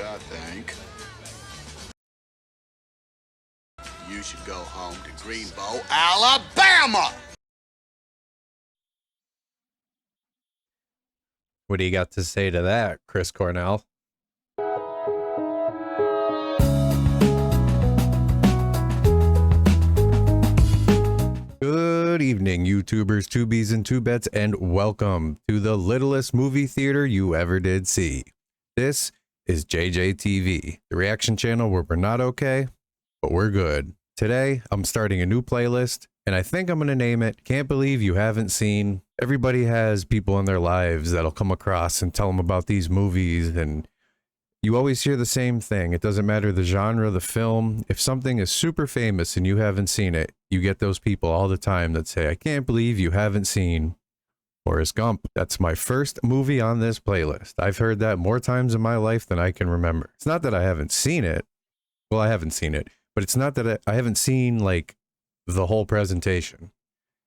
I think you should go home to Greenbow, Alabama! What do you got to say to that, Chris Cornell? Good evening, YouTubers, tubies, and tubettes, and welcome to the littlest movie theater you ever did see. This is JJTV, the reaction channel where we're not okay, but we're good. Today, I'm starting a new playlist, and I think I'm going to name it Can't Believe You Haven't Seen. Everybody has people in their lives that'll come across and tell them about these movies, and you always hear the same thing. It doesn't matter the genre, the film. If something is super famous and you haven't seen it, you get those people all the time that say, I can't believe you haven't seen Forrest Gump. That's my first movie on this playlist. I've heard that more times in my life than I can remember. It's not that I haven't seen it. Well, I haven't seen it, but it's not that I haven't seen like the whole presentation.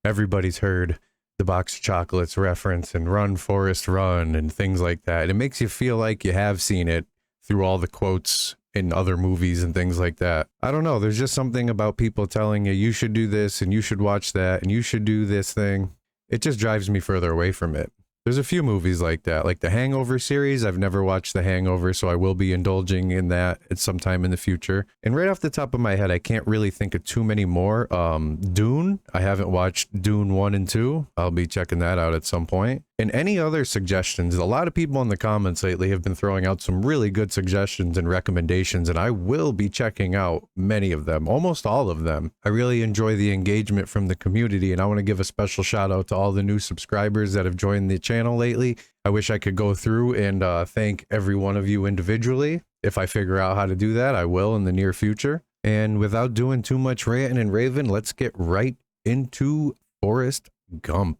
Everybody's heard the box of chocolates reference and Run Forrest Run and things like that. It makes you feel like you have seen it through all the quotes in other movies and things like that. I don't know. There's just something about people telling you, you should do this and you should watch that and you should do this thing. It just drives me further away from it. There's a few movies like that, like the Hangover series. I've never watched The Hangover, so I will be indulging in that at some time in the future. And right off the top of my head, I can't really think of too many more. Dune. I haven't watched Dune 1 and 2. I'll be checking that out at some point. And any other suggestions? A lot of people in the comments lately have been throwing out some really good suggestions and recommendations, and I will be checking out many of them, almost all of them. I really enjoy the engagement from the community, and I want to give a special shout out to all the new subscribers that have joined the channel lately. I wish I could go through and thank every one of you individually. If I figure out how to do that, I will in the near future. And without doing too much ranting and raving, let's get right into Forrest Gump.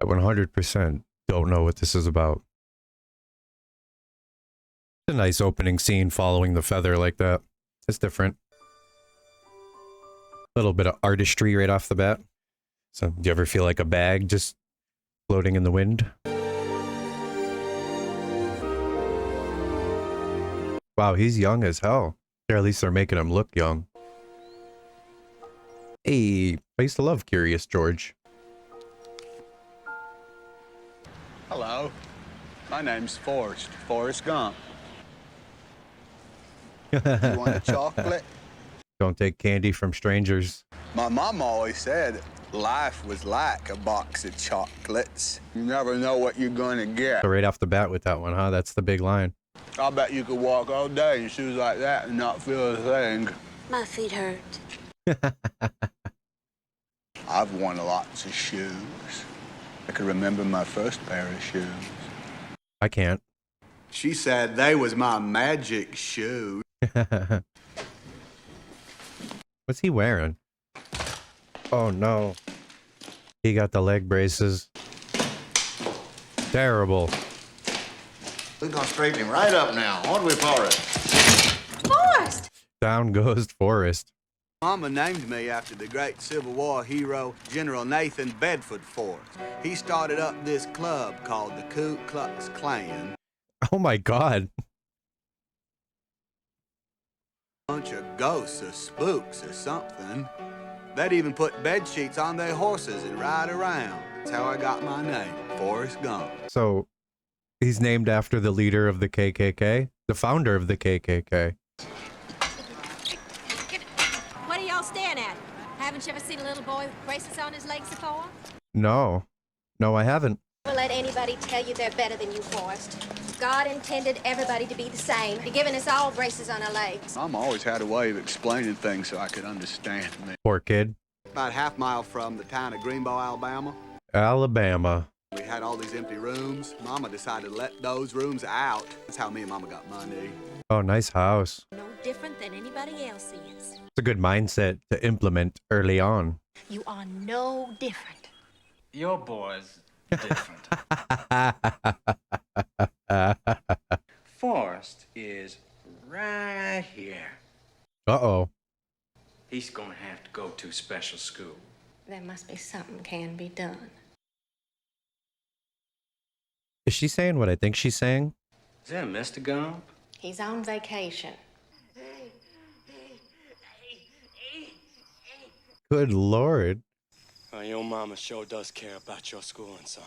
I 100% don't know what this is about. It's a nice opening scene following the feather like that. It's different. A little bit of artistry right off the bat. So, do you ever feel like a bag just floating in the wind? Wow, he's young as hell. Or at least they're making him look young. Hey, I used to love Curious George. Hello, my name's Forrest Gump. You want a chocolate? Don't take candy from strangers. My mom always said life was like a box of chocolates. You never know what you're gonna get. So right off the bat with that one, huh? That's the big line. I bet you could walk all day in shoes like that and not feel a thing. My feet hurt. I've worn lots of shoes. I can remember my first pair of shoes. I can't. She said they was my magic shoes. What's he wearing? Oh no. He got the leg braces. Terrible. We're gonna straighten him right up now, aren't we, Forrest? Forrest! Down goes Forrest. Mama named me after the great Civil War hero, General Nathan Bedford Forrest. He started up this club called the Ku Klux Klan. Oh my god. Bunch of ghosts or spooks or something. They'd even put bed sheets on their horses and ride around. That's how I got my name, Forrest Gump. So, he's named after the leader of the KKK? The founder of the KKK. What are y'all staring at? Haven't you ever seen a little boy with braces on his legs before? No. No, I haven't. Don't let anybody tell you they're better than you, Forrest. God intended everybody to be the same. You're giving us all braces on our legs. Mom always had a way of explaining things so I could understand them. Poor kid. About a half-mile from the town of Greenbow, Alabama, Alabama. we had all these empty rooms. Mama decided to let those rooms out. That's how me and Mama got money. Oh, nice house. No different than anybody else is. It's a good mindset to implement early on. You are no different. Your boy's different. Forrest is right here. Uh-oh. He's gonna have to go to special school. There must be something can be done. Is she saying what I think she's saying? Is that Mr. Gump? He's on vacation. Good Lord. Your mama sure does care about your schooling, son.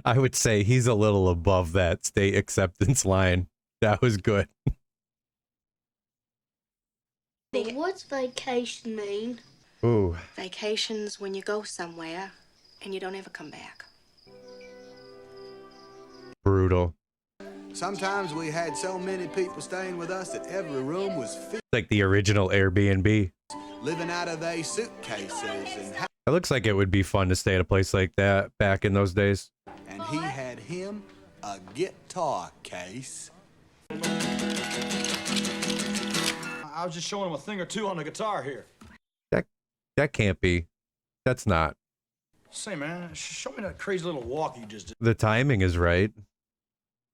I would say he's a little above that state acceptance line. That was good. What's vacation mean? Ooh. Vacation's when you go somewhere and you don't ever come back. Brutal. Sometimes we had so many people staying with us that every room was filled, Like the original Airbnb. living out of their suitcases, and It looks like it would be fun to stay at a place like that back in those days. and he had him a guitar case. I was just showing him a thing or two on the guitar here. That can't be. That's not. Say, man, show me that crazy little walk you just did. The timing is right.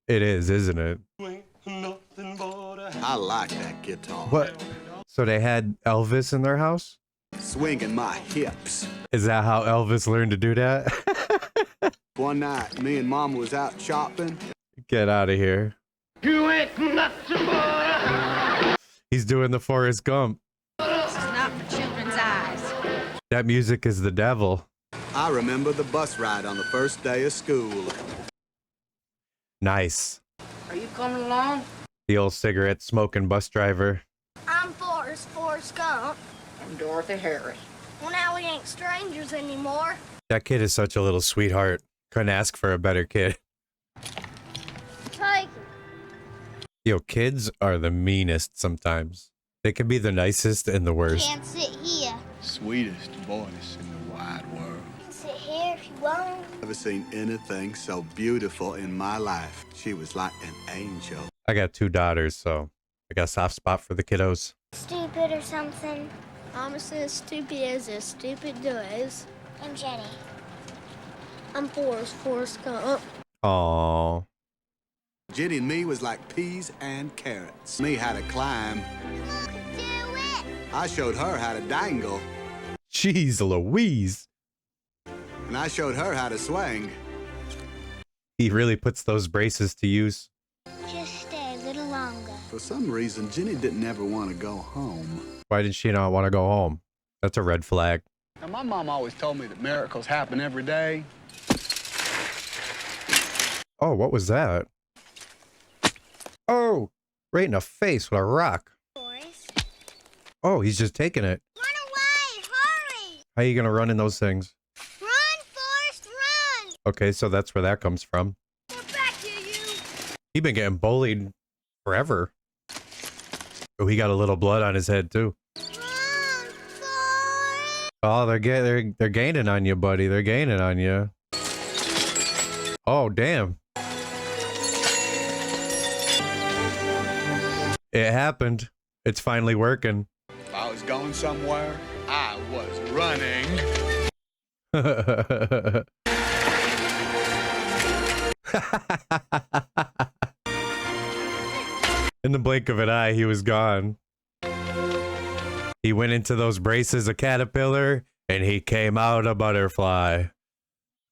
It is, isn't it? I like that guitar. What? So they had Elvis in their house? Swinging my hips. Is that how Elvis learned to do that? One night, me and Mama was out shopping. Get out of here. You ain't nothing but He's doing the Forrest Gump. This is not for children's eyes. That music is the devil. I remember the bus ride on the first day of school. Nice. Are you coming along? The old cigarette smoking bus driver. I'm Forrest Gump. I'm Dorothy Harris. Well, now we ain't strangers anymore. That kid is such a little sweetheart. Couldn't ask for a better kid. Take him. Yo, kids are the meanest sometimes. They can be the nicest and the worst. Can't sit here. Sweetest voice in the wide world. You can sit here if you want. Never seen anything so beautiful in my life. She was like an angel. I got 2 daughters, so I got a soft spot for the kiddos. Stupid or something. Mama says stupid as stupid does. I'm Jenny. I'm Forrest Gump. Aww. Jenny and me was like peas and carrots. Me how to climb. Look, do it. I showed her how to dangle. Jeez Louise. And I showed her how to swing. He really puts those braces to use. Just stay a little longer. For some reason, Jenny didn't ever want to go home. Why did she not want to go home? That's a red flag. Now, my mom always told me that miracles happen every day. Oh, what was that? Oh, right in the face with a rock. Forrest. Oh, he's just taking it. Run away! Hurry! How are you going to run in those things? Run, Forrest, run! Okay, so that's where that comes from. We're back here, you! He's been getting bullied forever. Oh, he got a little blood on his head, too. Run, Forrest! Oh, they're gaining on you, buddy. They're gaining on you. Oh, damn. It happened. It's finally working. If I was going somewhere, I was running. In the blink of an eye, he was gone. He went into those braces a caterpillar, and he came out a butterfly.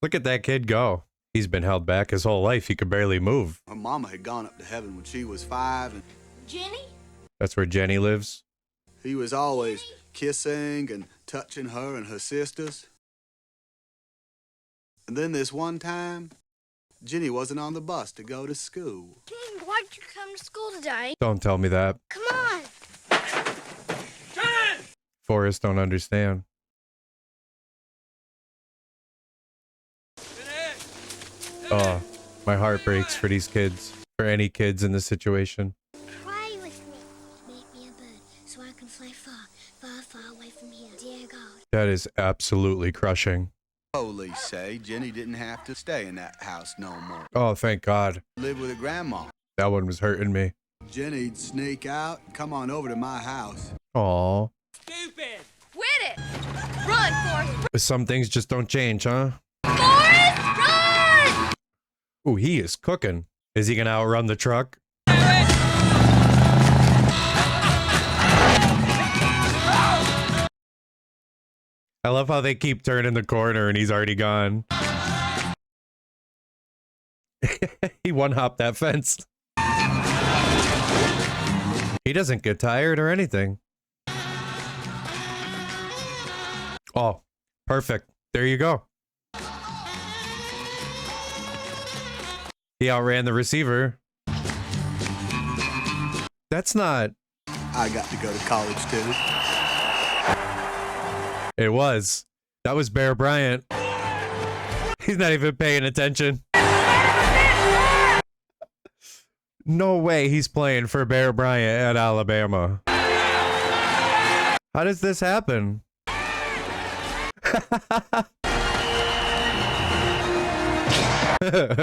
Look at that kid go. He's been held back his whole life. He could barely move. Her mama had gone up to heaven when she was 5, and Jenny? That's where Jenny lives. he was always kissing and touching her and her sisters. And then this one time, Jenny wasn't on the bus to go to school. King, why'd you come to school today? Don't tell me that. Come on! Forrest don't understand. Oh, my heart breaks for these kids. For any kids in this situation. Pray with me. Make me a bird so I can fly far, far, far away from here. Dear God. That is absolutely crushing. Police say Jenny didn't have to stay in that house no more. Oh, thank God. Live with her grandma. That one was hurting me. Jenny'd sneak out and come on over to my house. Aw. Stupid! Quit it! Run, Forrest! Some things just don't change, huh? Forrest, run! Ooh, he is cooking. Is he gonna outrun the truck? I love how they keep turning the corner and he's already gone. He one-hopped that fence. He doesn't get tired or anything. Oh, perfect. There you go. He outran the receiver. That's not... I got to go to college, too. It was. That was Bear Bryant. He's not even paying attention. No way he's playing for Bear Bryant at Alabama. How does this happen?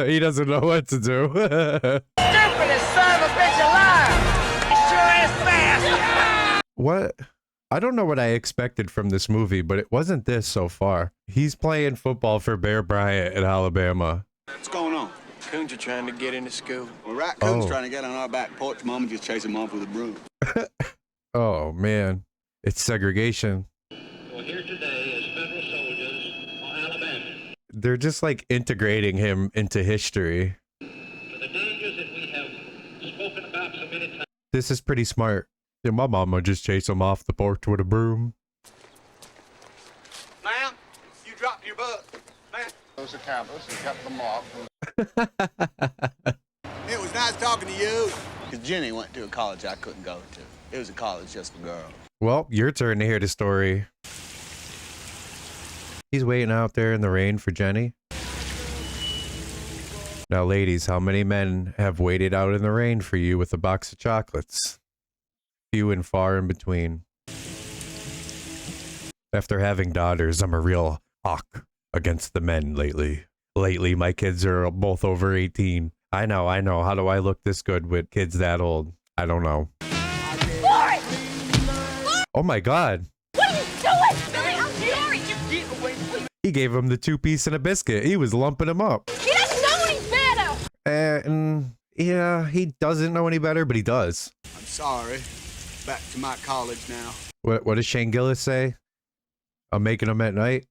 He doesn't know what to do. Stupidest son of a bitch alive! Sure is fast! What? I don't know what I expected from this movie, but it wasn't this so far. He's playing football for Bear Bryant at Alabama. What's going on? Coons are trying to get into school. Well, raccoon's trying to get on our back porch. Mama just chased him off with a broom. Oh, man. It's segregation. Well, here today is federal soldiers on Alabama. They're just like integrating him into history. For the dangers that we have spoken about so many times. This is pretty smart. Yeah, my mama just chased him off the porch with a broom. Ma'am, you dropped your book. Ma'am. Those are campus and kept them off. It was nice talking to you. Because Jenny went to a college I couldn't go to. It was a college just for girls. Well, your turn to hear the story. He's waiting out there in the rain for Jenny. Now, ladies, how many men have waited out in the rain for you with a box of chocolates? Few and far in between. After having daughters, I'm a real hawk against the men lately. Lately, my kids are both over 18. I know. How do I look this good with kids that old? I don't know. Forrest! Oh my God. What are you doing? Billy, I'm sorry. You get away from me. He gave him the 2-piece and a biscuit. He was lumping him up. He doesn't know any better. Yeah, he doesn't know any better, but he does. I'm sorry. Back to my college now. What does Shane Gillis say? I'm making them at night.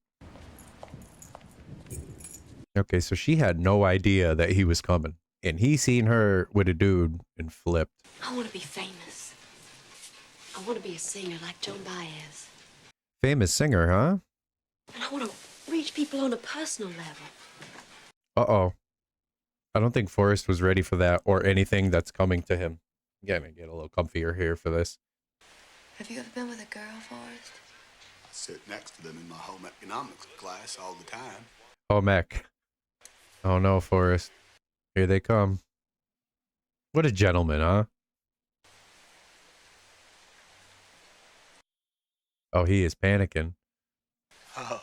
Okay, so she had no idea that he was coming. And he seen her with a dude and flipped. I want to be famous. I want to be a singer like Joan Baez. Famous singer, huh? And I want to reach people on a personal level. Uh-oh. I don't think Forrest was ready for that or anything that's coming to him. Get a little comfier here for this. Have you ever been with a girl, Forrest? I sit next to them in my home economics class all the time. Home ec. Oh no, Forrest. Here they come. What a gentleman, huh? Oh, he is panicking. Oh.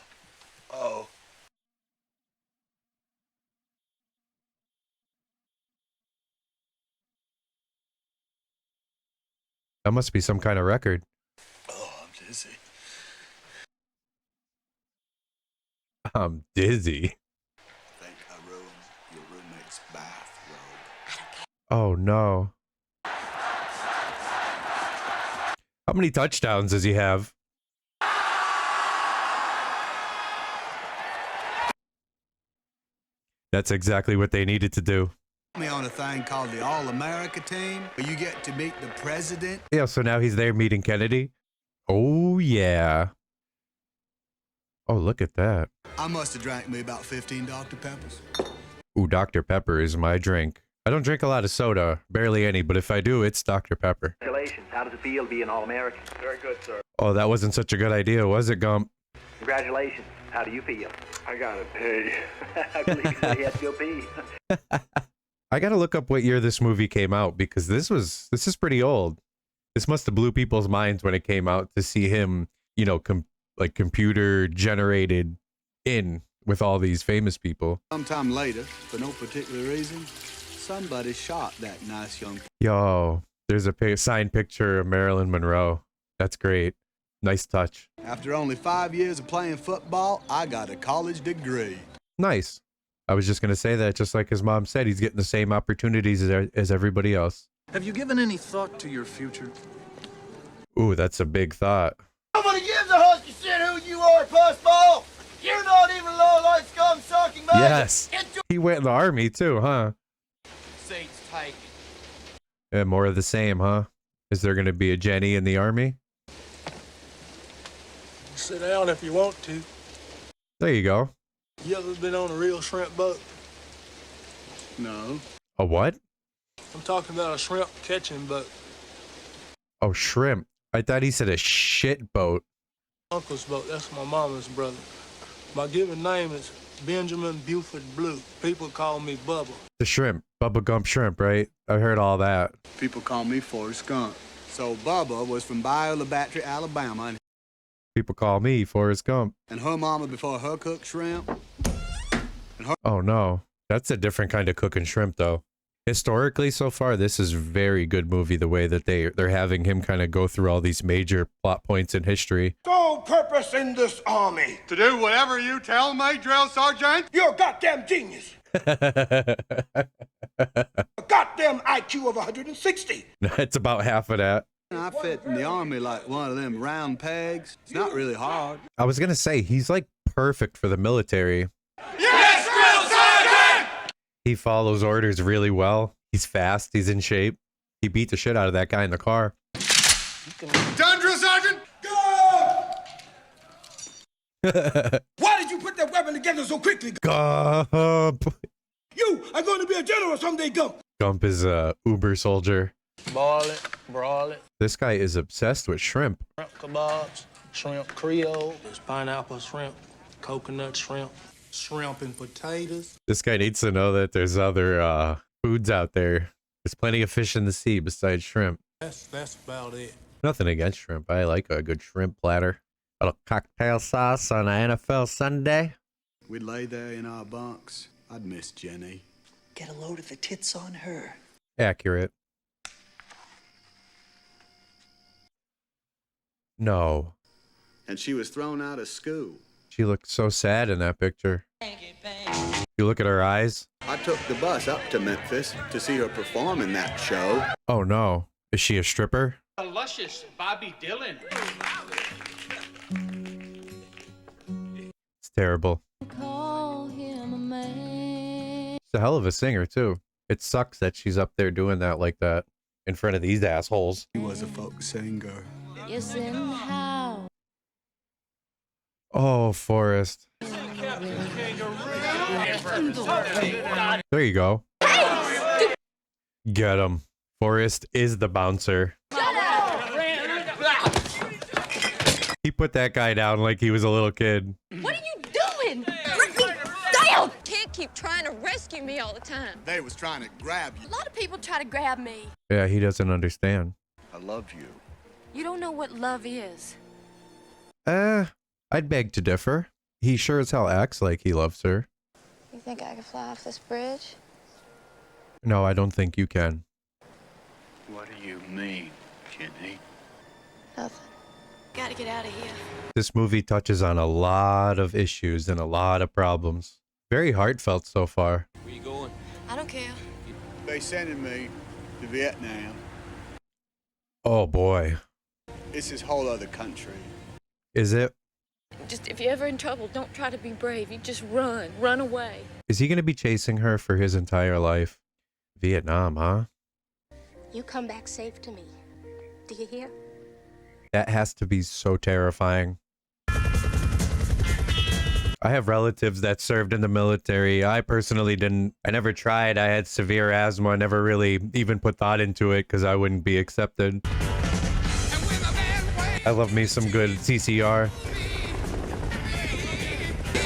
That must be some kind of record. Oh, I'm dizzy. I'm dizzy. I think I ruined your roommate's bathrobe. Oh no. How many touchdowns does he have? That's exactly what they needed to do. Me on a thing called the All-America team, where you get to meet the president. Yeah, so now he's there meeting Kennedy. Oh, yeah. Oh, look at that. I must have drank me about 15 Dr. Peppers. Ooh, Dr. Pepper is my drink. I don't drink a lot of soda, barely any, but if I do, it's Dr. Pepper. Congratulations. How does it feel to be an All-American? Very good, sir. Oh, that wasn't such a good idea, was it, Gump? Congratulations. How do you feel? I gotta pee. I believe he said he had to go pee. I gotta look up what year this movie came out because this is pretty old. This must have blew people's minds when it came out to see him, you know, computer generated in with all these famous people. Sometime later, for no particular reason, somebody shot that nice young... Yo, there's a signed picture of Marilyn Monroe. That's great. Nice touch. After only 5 years of playing football, I got a college degree. Nice. I was just going to say that, just like his mom said, he's getting the same opportunities as everybody else. Have you given any thought to your future? Ooh, that's a big thought. Nobody gives a husk shit who you are, puss Yes. He went in the army too, huh? Seats taken. Yeah, more of the same, huh? Is there going to be a Jenny in the army? Sit down if you want to. There you go. You ever been on a real shrimp boat? No. A what? I'm talking about a shrimp catching boat. Oh, shrimp. I thought he said a shit boat. Uncle's boat. That's my mama's brother. My given name is Benjamin Buford Blue. People call me Bubba. The shrimp. BubbaGump shrimp, right? I heard all that. People call me Forrest Gump. So Bubba was from Bayou La Battery, Alabama, and People call me Forrest Gump. her mama before her cooked shrimp. Oh, no. That's a different kind of cooking shrimp, though. Historically, so far, this is a very good movie, the way that they're having him kind of go through all these major plot points in history. Sole purpose in this army. To do whatever you tell me, drill sergeant. You're a goddamn genius. A goddamn IQ of 160. It's about half of that. I fit in the army like one of them round pegs. It's not really hard. I was going to say, he's like perfect for the military. Yes, drill sergeant! He follows orders really well. He's fast. He's in shape. He beat the shit out of that guy in the car. Done, drill sergeant. Why did you put that weapon together so quickly? Gump. You are going to be a general someday, Gump. Gump is a uber soldier. Boil it, broil it, This guy is obsessed with shrimp. shrimp kebabs, shrimp creole, there's pineapple shrimp, coconut shrimp, shrimp and potatoes. This guy needs to know that there's other foods out there. There's plenty of fish in the sea besides shrimp. That's about it. Nothing against shrimp. I like a good shrimp platter. A little cocktail sauce on an NFL Sunday. We'd lay there in our bunks. I'd miss Jenny. Get a load of the tits on her. Accurate. No. And she was thrown out of school. She looked so sad in that picture. You look at her eyes. I took the bus up to Memphis to see her perform in that show. Oh no. Is she a stripper? A luscious Bobby Dylan. It's terrible. She's a hell of a singer too. It sucks that she's up there doing that like that in front of these assholes. He was a folk singer. Yes, and how? Oh, Forrest. There you go. Get him. Forrest is the bouncer. He put that guy down like he was a little kid. What are you doing? Let me down! Can't keep trying to rescue me all the time. They was trying to grab you. A lot of people try to grab me. Yeah, he doesn't understand. I love you. You don't know what love is. I'd beg to differ. He sure as hell acts like he loves her. You think I could fly off this bridge? No, I don't think you can. What do you mean, Jenny? Nothing. Gotta get out of here. This movie touches on a lot of issues and a lot of problems. Very heartfelt so far. Where you going? I don't care. They sending me to Vietnam. Oh boy. It's this whole other country. Is it? Just if you're ever in trouble, don't try to be brave. You just run. Run away. Is he going to be chasing her for his entire life? Vietnam, huh? You come back safe to me. Do you hear? That has to be so terrifying. I have relatives that served in the military. I personally didn't. I never tried. I had severe asthma. I never really even put thought into it because I wouldn't be accepted. I love me some good CCR.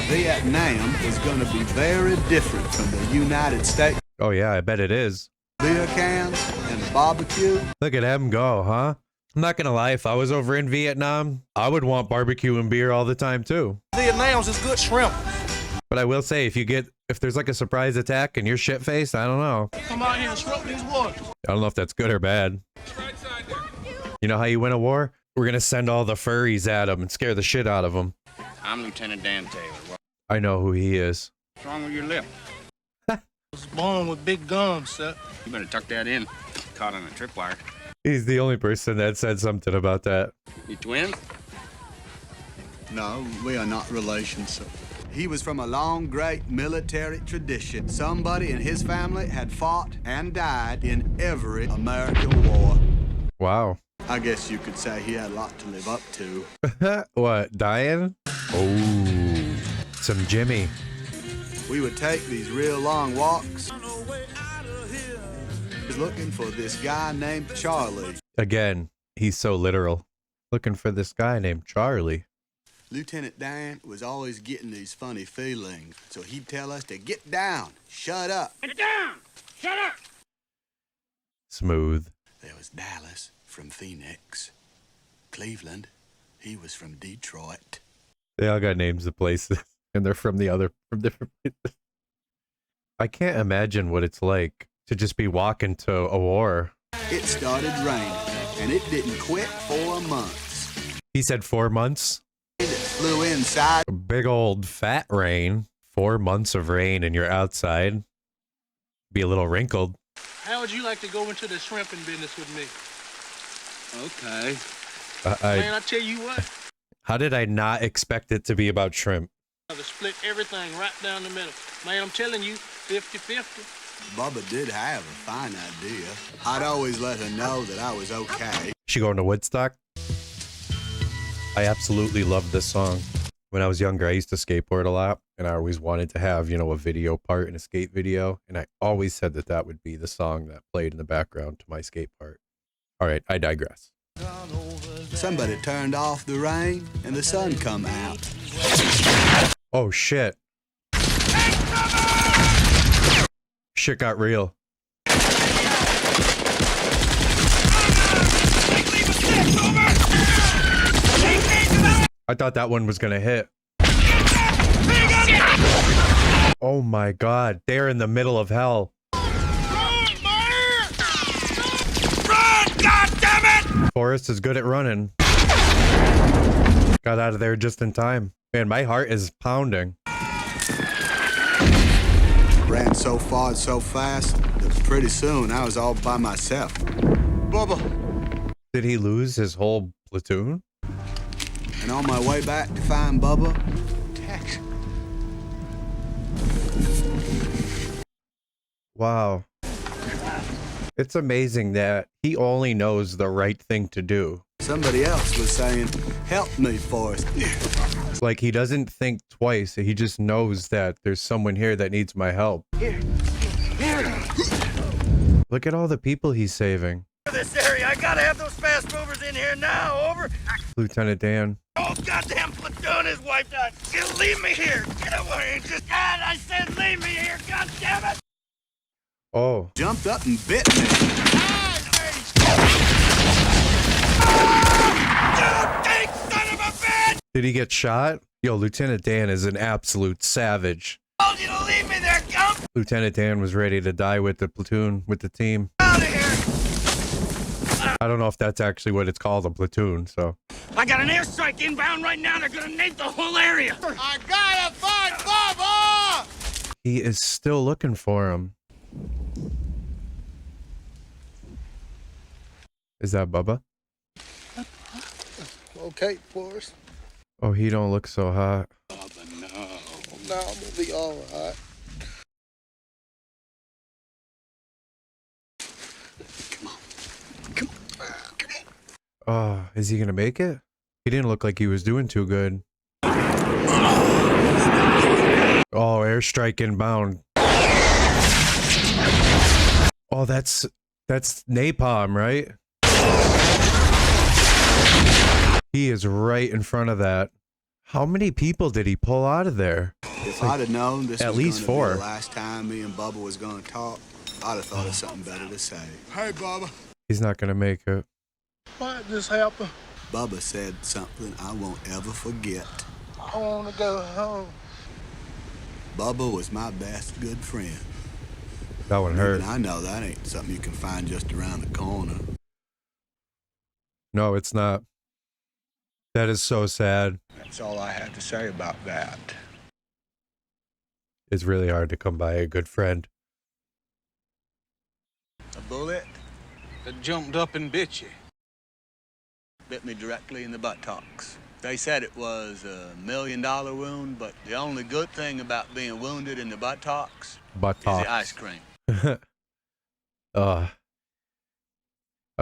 Vietnam is going to be very different from the United States. Oh yeah, I bet it is. Beer cans and barbecue. Look at them go, huh? I'm not gonna lie, if I was over in Vietnam, I would want barbecue and beer all the time too. Vietnam's is good shrimp. But I will say, if there's like a surprise attack and you're shit-faced, I don't know. Come out here and shrimp these waters. I don't know if that's good or bad. You know how you win a war? We're gonna send all the furries at them and scare the shit out of them. I'm Lieutenant Dan Taylor. I know who he is. What's wrong with your lip? I was born with big gums, sir. You better tuck that in. Caught on a tripwire. He's the only person that said something about that. You twins? No, we are not relations, sir. He was from a long, great military tradition. Somebody in his family had fought and died in every American war. Wow. I guess you could say he had a lot to live up to. What, dying? Oh, some Jimmy. We would take these real long walks looking for this guy named Charlie. Again, he's so literal. Looking for this guy named Charlie. Lieutenant Dan was always getting these funny feelings, so he'd tell us to get down, shut up. Get down! Shut up! Smooth. There was Dallas from Phoenix. Cleveland, he was from Detroit. They all got names of places, and they're from different places. I can't imagine what it's like to just be walking to a war. It started raining, and it didn't quit for months. He said 4 months? It flew inside. A big old fat rain. 4 months of rain and you're outside. Be a little wrinkled. How would you like to go into the shrimping business with me? Okay. Man, I tell you what. How did I not expect it to be about shrimp? I'll split everything right down the middle. Man, I'm telling you, 50-50. Bubba did have a fine idea. I'd always let her know that I was okay. She going to Woodstock? I absolutely loved this song. When I was younger, I used to skateboard a lot, and I always wanted to have, you know, a video part in a skate video, and I always said that that would be the song that played in the background to my skate part. All right, I digress. Somebody turned off the rain, and the sun come out. Oh, shit. Shit got real. I thought that one was gonna hit. Oh my god, they're in the middle of hell. Run, goddammit! Forrest is good at running. Got out of there just in time. Man, my heart is pounding. Ran so far and so fast that pretty soon I was all by myself. Bubba. Did he lose his whole platoon? And on my way back to find Bubba, Tex. Wow. It's amazing that he only knows the right thing to do. Somebody else was saying, help me, Forrest. Like, he doesn't think twice. He just knows that there's someone here that needs my help. Here. Look at all the people he's saving. This area, I gotta have those fast movers in here now, over. Lieutenant Dan. Oh, goddamn platoon is wiped out. Just leave me here. Get away. Just, God, I said leave me here. God damn it. Oh. Jumped up and bit me. Son of a bitch! Did he get shot? Yo, Lieutenant Dan is an absolute savage. I told you to leave me there, Gump! Lieutenant Dan was ready to die with the platoon, with the team. Out of here! I don't know if that's actually what it's called, a platoon, so. I got an airstrike inbound right now. They're gonna nade the whole area. I gotta find Bubba! He is still looking for him. Is that Bubba? Okay, Forrest. Oh, he don't look so hot. Bubba, no. No, I'm gonna be all right. Oh, is he gonna make it? He didn't look like he was doing too good. Oh, airstrike inbound. Oh, that's napalm, right? He is right in front of that. How many people did he pull out of there? If I'd have known this at was least gonna 4. be the last time me and Bubba was gonna talk, I'd have thought of something better to say. Hey, Bubba. He's not gonna make it. What just happened? Bubba said something I won't ever forget. I want to go home. Bubba was my best good friend. That one hurt. And I know that ain't something you can find just around the corner. No, it's not. That is so sad. That's all I have to say about that. It's really hard to come by a good friend. A bullet That jumped up and bit you. bit me directly in the buttocks. They said it was a $1 million wound, but the only good thing about being wounded in the buttocks is the ice cream. I'm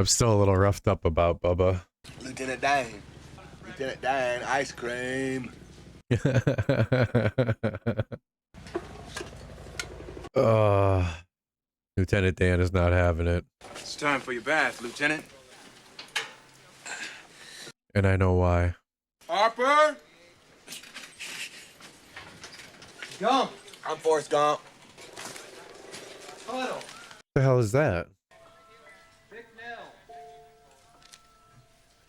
still a little roughed up about Bubba. Lieutenant Dan. Lieutenant Dan, ice cream. Lieutenant Dan is not having it. It's time for your bath, Lieutenant. And I know why. Harper? Gump. I'm Forrest Gump. Tuttle. What the hell is that?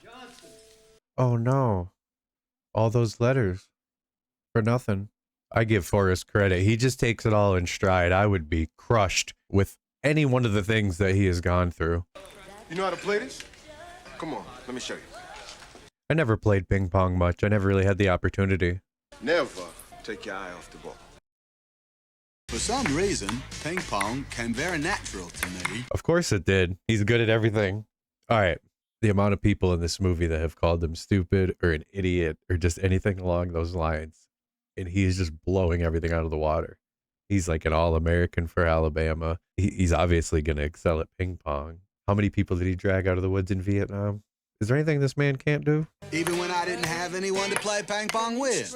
Johnson. Oh no. All those letters. For nothing. I give Forrest credit. He just takes it all in stride. I would be crushed with any one of the things that he has gone through. You know how to play this? Come on, let me show you. I never played ping pong much. I never really had the opportunity. Never take your eye off the ball. For some reason, ping pong came very natural to me. Of course it did. He's good at everything. All right. The amount of people in this movie that have called him stupid or an idiot or just anything along those lines. And he's just blowing everything out of the water. He's like an All-American for Alabama. He's obviously going to excel at ping pong. How many people did he drag out of the woods in Vietnam? Is there anything this man can't do? Even when I didn't have anyone to play ping pong with.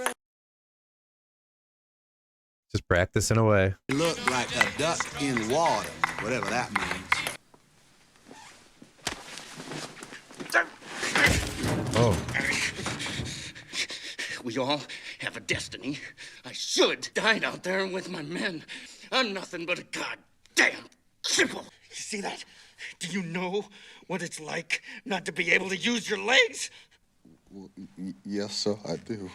Just practicing away. He looked like a duck in water, whatever that means. Oh. We all have a destiny. I should dine out there with my men. I'm nothing but a goddamn cripple. You see that? Do you know what it's like not to be able to use your legs? Well, yes, sir, I do.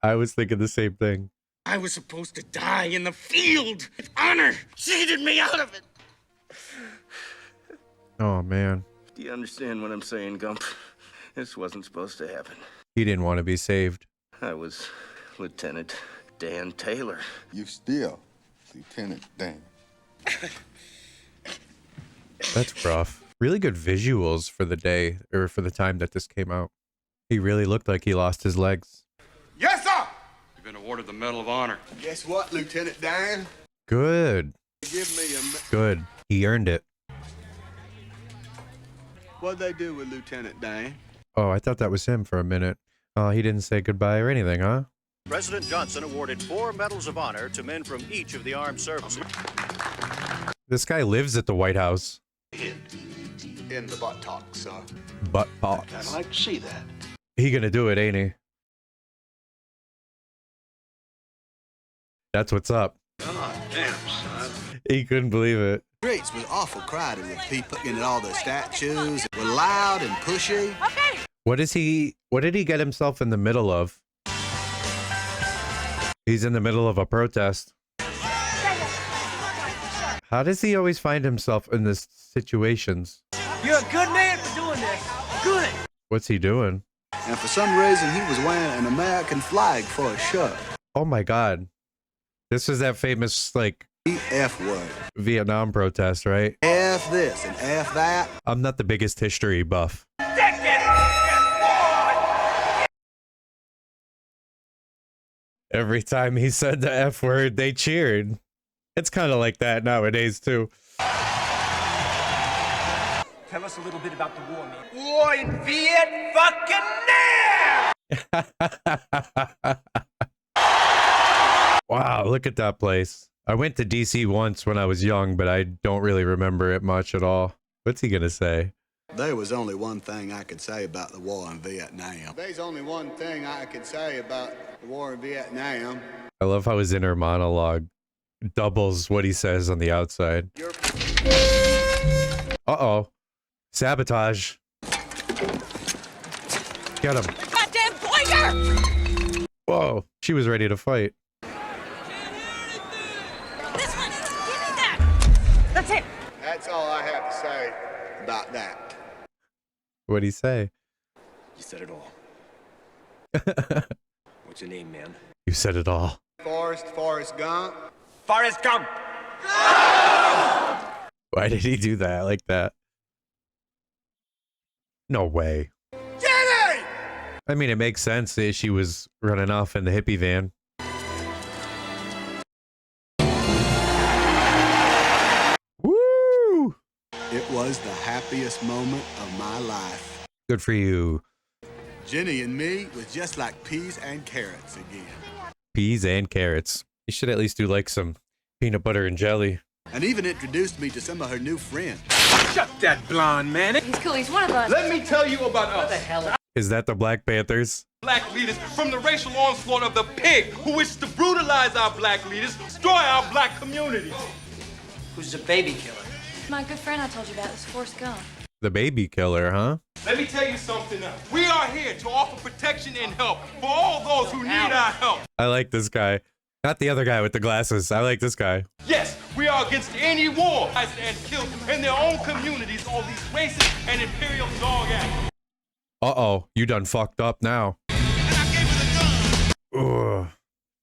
I was thinking the same thing. I was supposed to die in the field. Honor cheated me out of it. Oh, man. Do you understand what I'm saying, Gump? This wasn't supposed to happen. He didn't want to be saved. I was Lieutenant Dan Taylor. You still Lieutenant Dan. That's rough. Really good visuals for the day, or for the time that this came out. He really looked like he lost his legs. Yes, sir! You've been awarded the Medal of Honor. Guess what, Lieutenant Dan? Good. Give me a... Good. He earned it. What'd they do with Lieutenant Dan? Oh, I thought that was him for a minute. Oh, he didn't say goodbye or anything, huh? President Johnson awarded 4 medals of honor to men from each of the armed services. This guy lives at the White House. In the buttocks, sir. Butt talks. I'd like to see that. He gonna do it, ain't he? That's what's up. Oh, damn, son. He couldn't believe it. Streets was awful crowded with people in all the statues. It was loud and pushy. Okay. What did he get himself in the middle of? He's in the middle of a protest. How does he always find himself in these situations? You're a good man for doing this. Good. What's he doing? And for some reason, he was wearing an American flag for a shirt. Oh my God. This was that famous, like, The F word. Vietnam protest, right? F this and F that. I'm not the biggest history buff. Every time he said the F word, they cheered. It's kind of like that nowadays, too. Tell us a little bit about the war, man. War in Viet fucking Nam! Wow, look at that place. I went to DC once when I was young, but I don't really remember it much at all. What's he gonna say? There was only one thing I could say about the war in Vietnam. There's only one thing I could say about the war in Vietnam. I love how his inner monologue doubles what he says on the outside. Uh-oh. Sabotage. Get him. Goddamn boiler! Whoa, she was ready to fight. This one! Give me that! That's it! That's all I have to say about that. What'd he say? You said it all. What's your name, man? You said it all. Forrest Gump. Forrest Gump! Why did he do that like that? No way. Jenny! I mean, it makes sense that she was running off in the hippie van. Woo! It was the happiest moment of my life. Good for you. Jenny and me was just like peas and carrots again. Peas and carrots. You should at least do like some peanut butter and jelly. And even introduced me to some of her new friends. Shut that blonde man. He's cool. He's one of us. Let me tell you about us. What the hell? Is that the Black Panthers? Black leaders from the racial onslaught of the pig who wish to brutalize our black leaders, destroy our black community. Who's the baby killer? My good friend I told you about is Forrest Gump. The baby killer, huh? Let me tell you something else. We are here to offer protection and help for all those who need our help. I like this guy. Not the other guy with the glasses. I like this guy. Yes, we are against any war and kill in their own communities all these racist and imperial dog acts. Uh-oh, you done fucked up now. Ugh,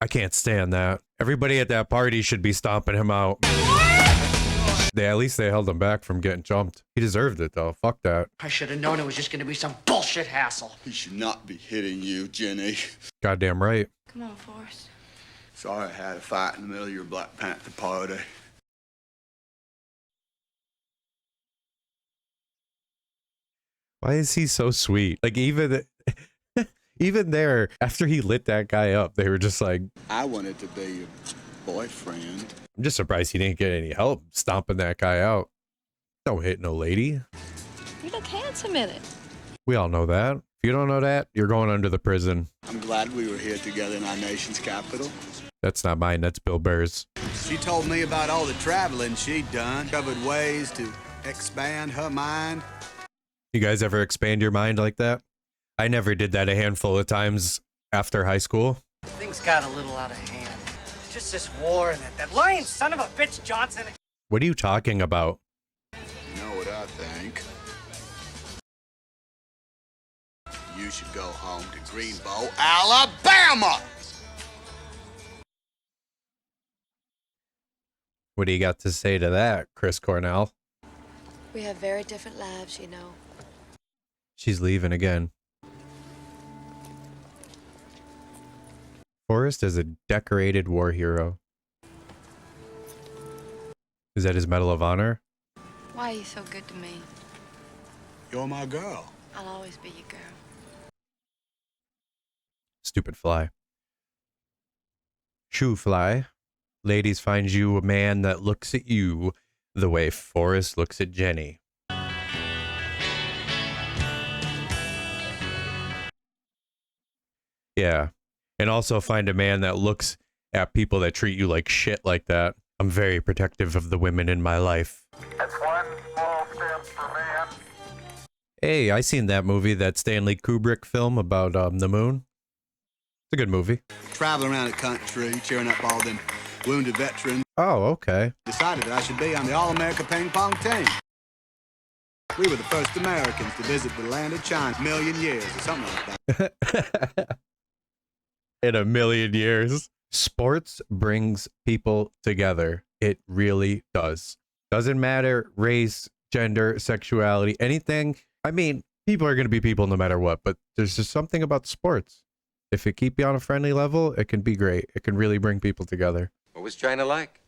I can't stand that. Everybody at that party should be stomping him out. At least they held him back from getting jumped. He deserved it, though. Fuck that. I should have known it was just gonna be some bullshit hassle. He should not be hitting you, Jenny. Goddamn right. Come on, Forrest. Sorry I had a fight in the middle of your Black Panther party. Why is he so sweet? Like, even there, after he lit that guy up, they were just like... I wanted to be your boyfriend. I'm just surprised he didn't get any help stomping that guy out. Don't hit no lady. You look handsome in it. We all know that. If you don't know that, you're going under the prison. I'm glad we were here together in our nation's capital. That's not mine, that's Bill Burr's. She told me about all the traveling she'd done, covered ways to expand her mind. You guys ever expand your mind like that? I never did that a handful of times after high school. Things got a little out of hand. Just this war and that lying son of a bitch Johnson. What are you talking about? You know what I think? You should go home to Greenbow, Alabama! What do you got to say to that, Chris Cornell? We have very different lives, you know. She's leaving again. Forrest is a decorated war hero. Is that his Medal of Honor? Why are you so good to me? You're my girl. I'll always be your girl. Stupid fly. Shoe fly. Ladies, find you a man that looks at you the way Forrest looks at Jenny. Yeah. And also find a man that looks at people that treat you like shit like that. I'm very protective of the women in my life. That's one small step for man. Hey, I seen that movie, that Stanley Kubrick film about the moon. It's a good movie. Traveling around the country, cheering up all them wounded veterans. Oh, okay. Decided that I should be on the All-America Ping Pong team. We were the first Americans to visit the land of China, a million years or something like that. In a million years. Sports brings people together. It really does. Doesn't matter race, gender, sexuality, anything. I mean, people are going to be people no matter what, but there's just something about sports. If it keep you on a friendly level, it can be great. It can really bring people together. What was China like?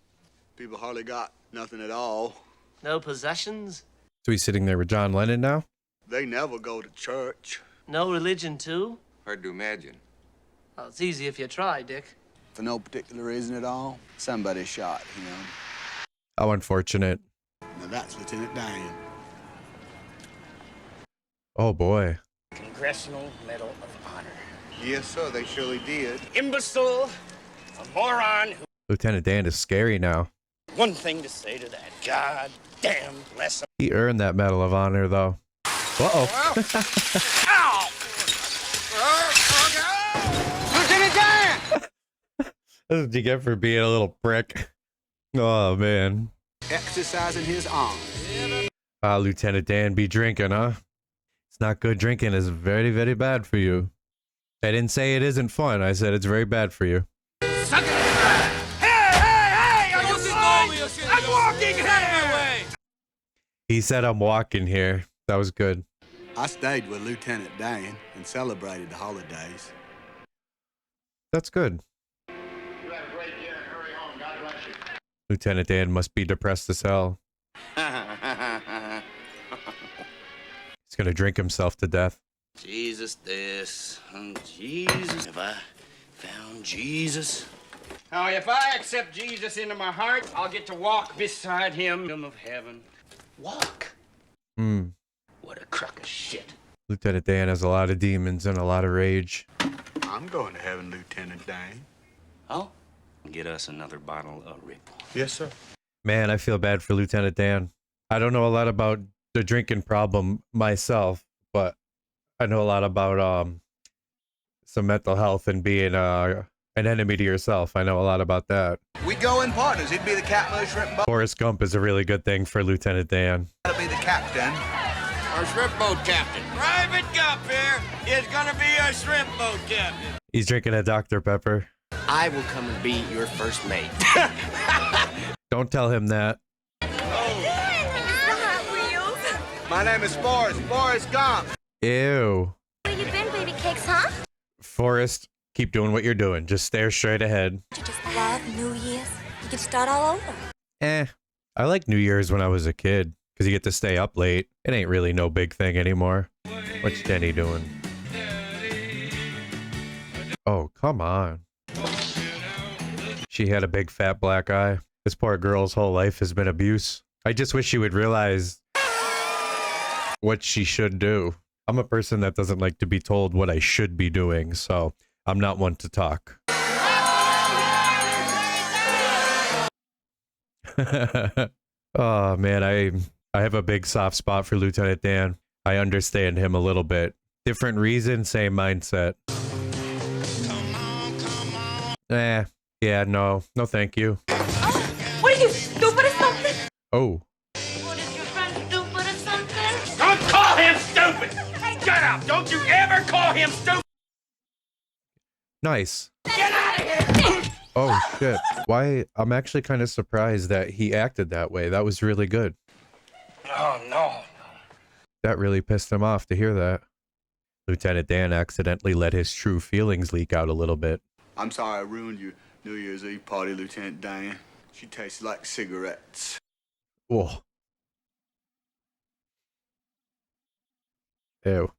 People hardly got nothing at all. No possessions? So he's sitting there with John Lennon now? They never go to church. No religion, too? Hard to imagine. Well, it's easy if you try, Dick. For no particular reason at all, somebody shot him. How unfortunate. Now that's Lieutenant Dan. Oh, boy. Congressional Medal of Honor. Yes, sir, they surely did. Imbecile, a moron who... Lieutenant Dan is scary now. One thing to say to that. God damn bless him. He earned that Medal of Honor, though. Uh-oh. Ow! Lieutenant Dan! That's what you get for being a little prick. Oh, man. Exercising his arm. Lieutenant Dan be drinking, huh? It's not good drinking. It's very, very bad for you. I didn't say it isn't fun. I said it's very bad for you. Suck it! Hey! Are you fine? I'm walking here! He said I'm walking here. That was good. I stayed with Lieutenant Dan and celebrated the holidays. That's good. Lieutenant Dan must be depressed as hell. He's gonna drink himself to death. Jesus this, Jesus. Have I found Jesus? Now, if I accept Jesus into my heart, I'll get to walk beside him of heaven. Walk? Hmm. What a crock of shit. Lieutenant Dan has a lot of demons and a lot of rage. I'm going to heaven, Lieutenant Dan. Oh? Get us another bottle of Rip. Yes, sir. Man, I feel bad for Lieutenant Dan. I don't know a lot about the drinking problem myself, but I know a lot about some mental health and being an enemy to yourself. I know a lot about that. We go in partners. He'd be the captain of the shrimp boat. Forrest Gump is a really good thing for Lieutenant Dan. I'll be the captain. Our shrimp boat captain. Private Gump here is gonna be our shrimp boat captain. He's drinking a Dr. Pepper. I will come and be your first mate. Don't tell him that. My name is Forrest Gump. Ew. Where you been, baby cakes, huh? Forrest, keep doing what you're doing. Just stare straight ahead. You just love New Year's. You can start all over. I like New Year's when I was a kid, because you get to stay up late. It ain't really no big thing anymore. What's Jenny doing? Oh, come on. She had a big fat black eye. This poor girl's whole life has been abuse. I just wish she would realize what she should do. I'm a person that doesn't like to be told what I should be doing, so I'm not one to talk. Oh man, I have a big soft spot for Lieutenant Dan. I understand him a little bit. Different reason, same mindset. Yeah, no thank you. What are you, stupid or something? Oh. What is your friend stupid or something? Don't call him stupid! Shut up! Don't you ever call him stupid! Nice. Get out of here! Oh shit. Why? I'm actually kind of surprised that he acted that way. That was really good. Oh, no. That really pissed him off to hear that. Lieutenant Dan accidentally let his true feelings leak out a little bit. I'm sorry I ruined your New Year's Eve party, Lieutenant Dan. She tastes like cigarettes. Whoa. Ew.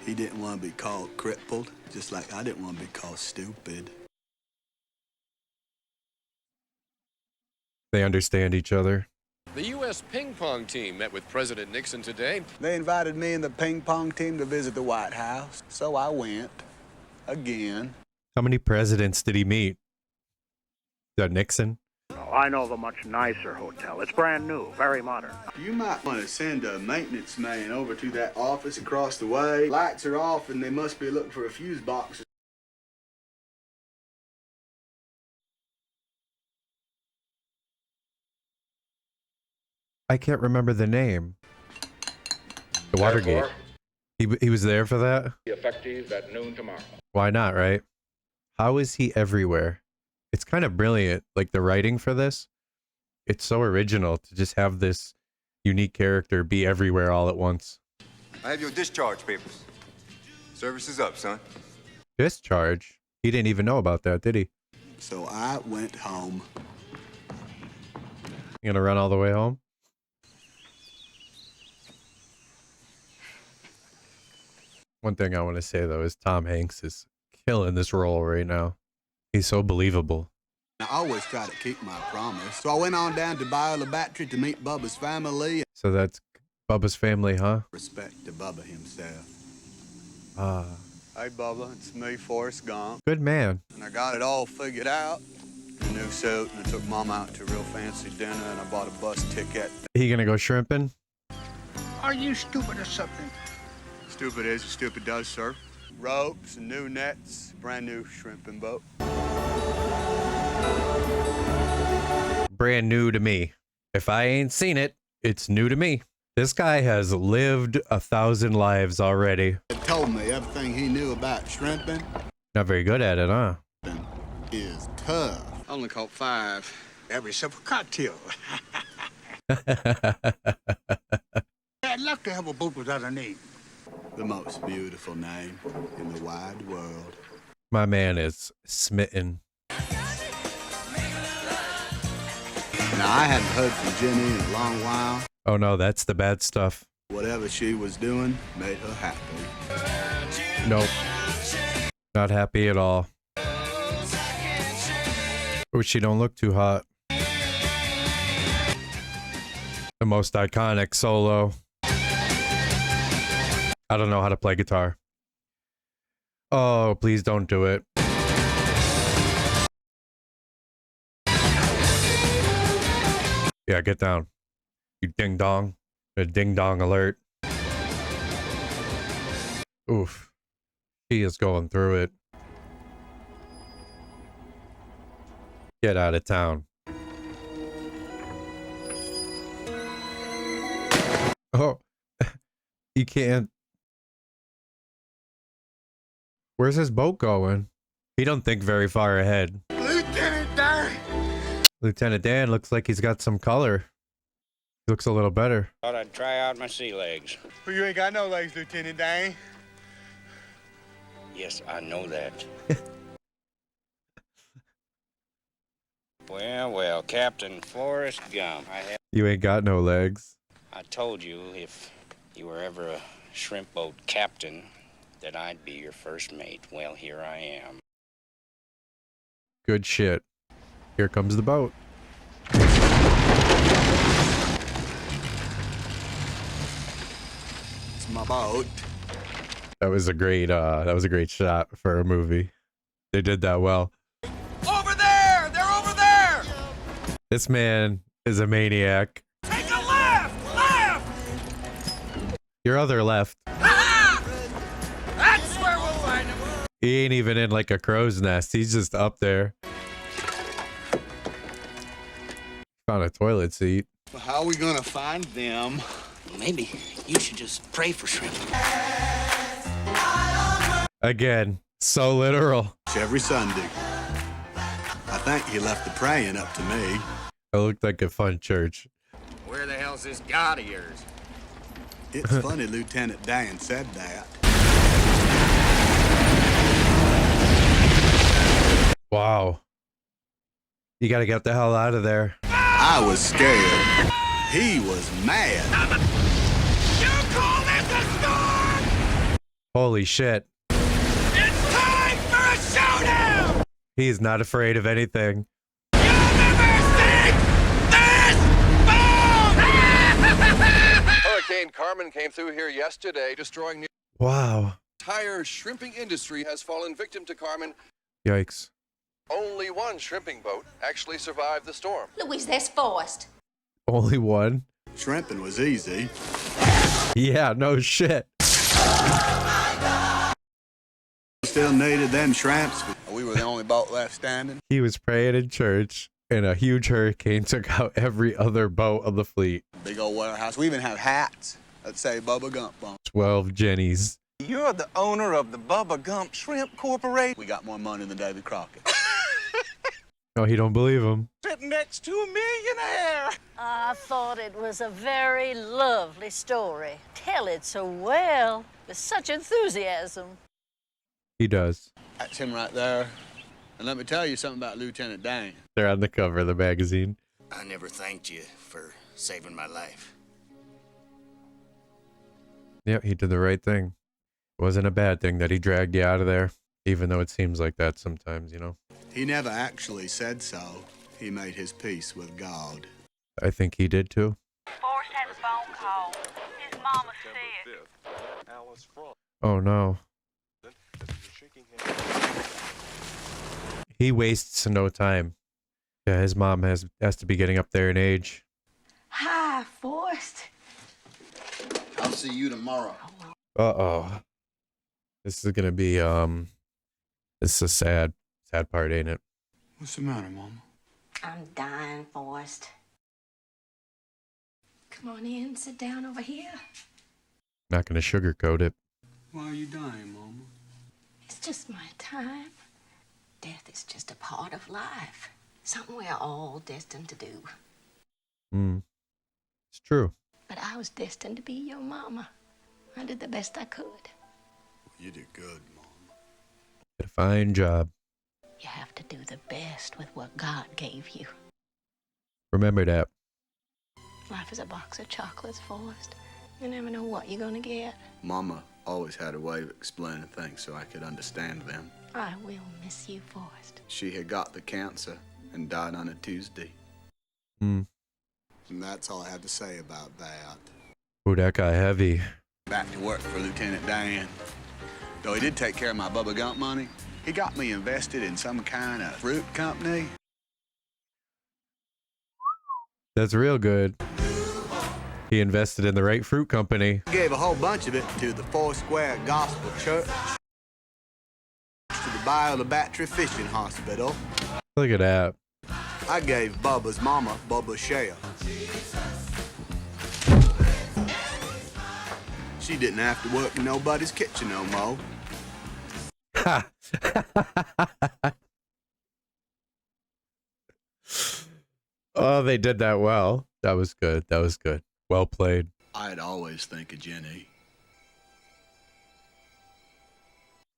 He didn't want to be called crippled, just like I didn't want to be called stupid. They understand each other. The U.S. ping pong team met with President Nixon today. They invited me and the ping pong team to visit the White House, so I went. Again. How many presidents did he meet? Nixon? Oh, I know of a much nicer hotel. It's brand new, very modern. You might want to send a maintenance man over to that office across the way. Lights are off and they must be looking for a fuse box. I can't remember the name. The Watergate. He was there for that? Effective at noon tomorrow. Why not, right? How is he everywhere? It's kind of brilliant, like the writing for this. It's so original to just have this unique character be everywhere all at once. I have your discharge papers. Service is up, son. Discharge? He didn't even know about that, did he? So I went home. You gonna run all the way home? One thing I want to say, though, is Tom Hanks is killing this role right now. He's so believable. I always try to keep my promise. So I went on down to Biola Battery to meet Bubba's family. So that's Bubba's family, huh? Respect to Bubba himself. Ah. Hey, Bubba, it's me, Forrest Gump. Good man. And I got it all figured out. A new suit, and I took Mom out to a real fancy dinner, and I bought a bus ticket. He gonna go shrimping? Are you stupid or something? Stupid is, stupid does, sir. Ropes and new nets, brand new shrimping boat. Brand new to me. If I ain't seen it, it's new to me. This guy has lived 1,000 lives already. He told me everything he knew about shrimping. Not very good at it, huh? Is tough. Only caught 5. Every sip of cocktail. I'd love to have a boat without a name. The most beautiful name in the wide world. My man is smitten. Now, I hadn't heard from Jenny in a long while. Oh no, that's the bad stuff. Whatever she was doing made her happy. Nope. Not happy at all. Oh, she don't look too hot. The most iconic solo. I don't know how to play guitar. Oh, please don't do it. Yeah, get down. You ding dong. A ding dong alert. Oof. He is going through it. Get out of town. Oh, you can't. Where's his boat going? He don't think very far ahead. Lieutenant Dan! Lieutenant Dan looks like he's got some color. He looks a little better. Thought I'd try out my sea legs. Well, you ain't got no legs, Lieutenant Dan. Yes, I know that. Well, Captain Forrest Gump. You ain't got no legs. I told you if you were ever a shrimp boat captain that I'd be your first mate. Well, here I am. Good shit. Here comes the boat. It's my boat. That was a great shot for a movie. They did that well. Over there! They're over there! This man is a maniac. Take a left! Left! Your other left. That's where we'll find them. He ain't even in like a crow's nest. He's just up there. Found a toilet seat. Well, how are we gonna find them? Maybe you should just pray for shrimp. Again, so literal. Every Sunday. I think he left the praying up to me. It looked like a fun church. Where the hell's this God of yours? It's funny Lieutenant Dan said that. Wow. You gotta get the hell out of there. I was scared. He was mad. You call this a storm? Holy shit. It's time for a showdown! He's not afraid of anything. You'll never sink this boat! Hurricane Carmen came through here yesterday, destroying Wow. the entire shrimping industry has fallen victim to Carmen. Yikes. Only one shrimping boat actually survived the storm. Louise, there's Forrest. Only one? Shrimping was easy. Yeah, no shit. Still needed them shrimps. We were the only boat left standing. He was praying in church, and a huge hurricane took out every other boat of the fleet. Big old warehouse. We even have hats that say BubbaGump on. 12 Jennies. You're the owner of the BubbaGump Shrimp Corporation. We got more money than Davy Crockett. Oh, he don't believe him. Sitting next to a millionaire. I thought it was a very lovely story. Tell it so well, with such enthusiasm. He does. That's him right there. And let me tell you something about Lieutenant Dan. They're on the cover of the magazine. I never thanked you for saving my life. Yep, he did the right thing. It wasn't a bad thing that he dragged you out of there, even though it seems like that sometimes, you know? He never actually said so. He made his peace with God. I think he did too. Forrest had a phone call. His mama's sick. Oh no. He wastes no time. Yeah, his mom has to be getting up there in age. Hi, Forrest. I'll see you tomorrow. Uh-oh. This is gonna be, this is a sad part, ain't it? What's the matter, Mama? I'm dying, Forrest. Come on in, sit down over here. Not gonna sugarcoat it. Why are you dying, Mama? It's just my time. Death is just a part of life. Something we're all destined to do. It's true. But I was destined to be your mama. I did the best I could. You did good, Mom. Did a fine job. You have to do the best with what God gave you. Remember that. Life is a box of chocolates, Forrest. You never know what you're gonna get. Mama always had a way of explaining things so I could understand them. I will miss you, Forrest. She had got the cancer and died on a Tuesday. Hmm. And that's all I have to say about that. Ooh, that guy heavy. Back to work for Lieutenant Dan. Though he did take care of my BubbaGump money, he got me invested in some kind of fruit company. That's real good. He invested in the right fruit company. Gave a whole bunch of it to the Foursquare Gospel Church, to the Bio the Battery Fishing Hospital. Look at that. I gave Bubba's mama Bubba's share. She didn't have to work in nobody's kitchen no more. Ha! Oh, they did that well. That was good. That was good. Well played. I'd always think of Jenny.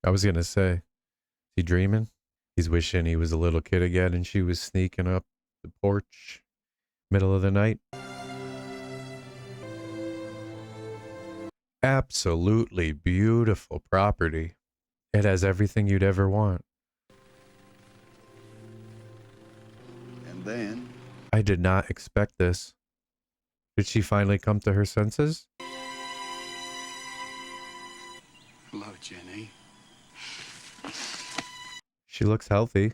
I was going to say, is he dreaming? He's wishing he was a little kid again and she was sneaking up the porch, middle of the night. Absolutely beautiful property. It has everything you'd ever want. And then... I did not expect this. Did she finally come to her senses? Hello, Jenny. She looks healthy.